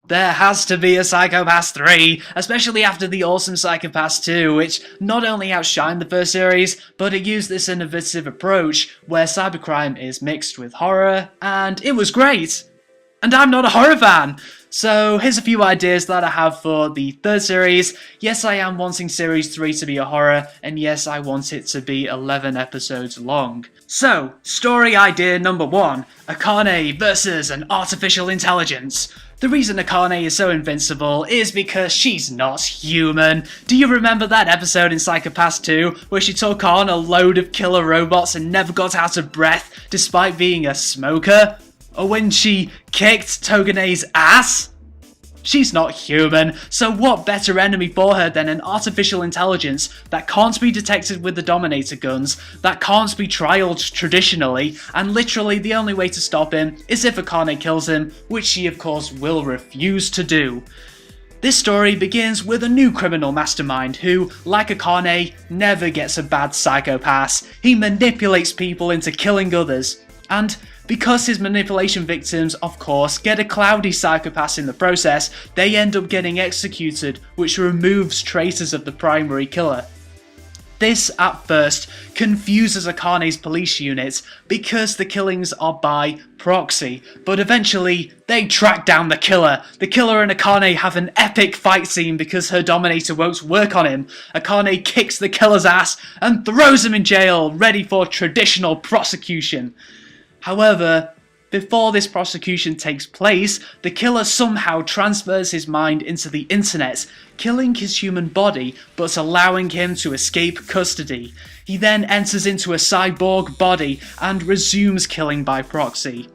There has to be a Psycho-Pass 3, especially after the awesome Psycho-Pass 2, which not only outshined the first series, but it used this innovative approach where cybercrime is mixed with horror, and it was great! And I'm not a horror fan! So here's a few ideas that I have for the third series. Yes, I am wanting series 3 to be a horror, and yes, I want it to be 11 episodes long. So, story idea number 1, Akane versus an artificial intelligence. The reason Akane is so invincible is because she's not human. Do you remember that episode in Psycho-Pass 2 where she took on a load of killer robots and never got out of breath despite being a smoker? Or when she kicked Togene's ass? She's not human, so what better enemy for her than an artificial intelligence that can't be detected with the Dominator guns, that can't be trialed traditionally, and literally the only way to stop him is if Akane kills him, which she of course will refuse to do. This story begins with a new criminal mastermind who, like Akane, never gets a bad Psycho-Pass. He manipulates people into killing others, and because his manipulation victims, of course, get a cloudy Psycho-Pass in the process, they end up getting executed, which removes traces of the primary killer. This, at first, confuses Akane's police unit because the killings are by proxy, but eventually they track down the killer. The killer and Akane have an epic fight scene because her Dominator won't work on him. Akane kicks the killer's ass and throws him in jail, ready for traditional prosecution. However, before this prosecution takes place, the killer somehow transfers his mind into the internet, killing his human body but allowing him to escape custody. He then enters into a cyborg body and resumes killing by proxy.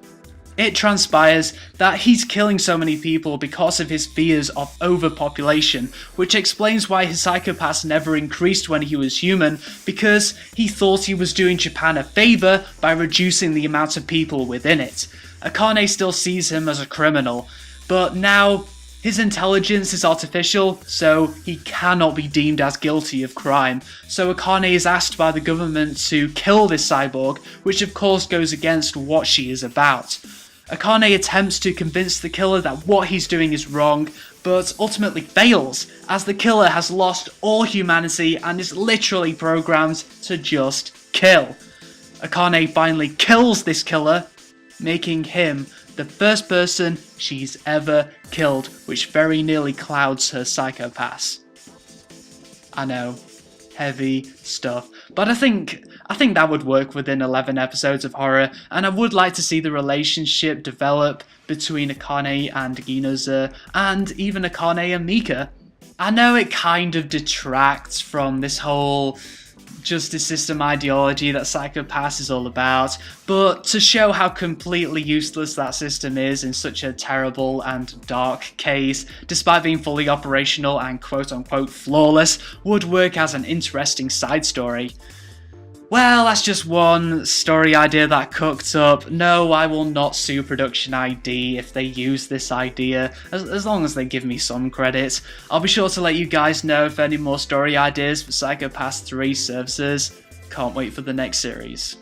It transpires that he's killing so many people because of his fears of overpopulation, which explains why his Psycho-Pass never increased when he was human, because he thought he was doing Japan a favour by reducing the amount of people within it. Akane still sees him as a criminal, but now his intelligence is artificial, so he cannot be deemed as guilty of crime. So Akane is asked by the government to kill this cyborg, which of course goes against what she is about. Akane attempts to convince the killer that what he's doing is wrong, but ultimately fails, as the killer has lost all humanity and is literally programmed to just kill. Akane finally kills this killer, making him the first person she's ever killed, which very nearly clouds her Psycho-Pass. I know, heavy stuff, but I think that would work within 11 episodes of horror, and I would like to see the relationship develop between Akane and Ginoza, and even Akane and Mika. I know it kind of detracts from this whole justice system ideology that Psycho-Pass is all about, but to show how completely useless that system is in such a terrible and dark case, despite being fully operational and quote-unquote flawless, would work as an interesting side story. Well, that's just one story idea that cooked up. No, I will not sue Production ID if they use this idea, as long as they give me some credit. I'll be sure to let you guys know if any more story ideas for Psycho-Pass 3 services. Can't wait for the next series.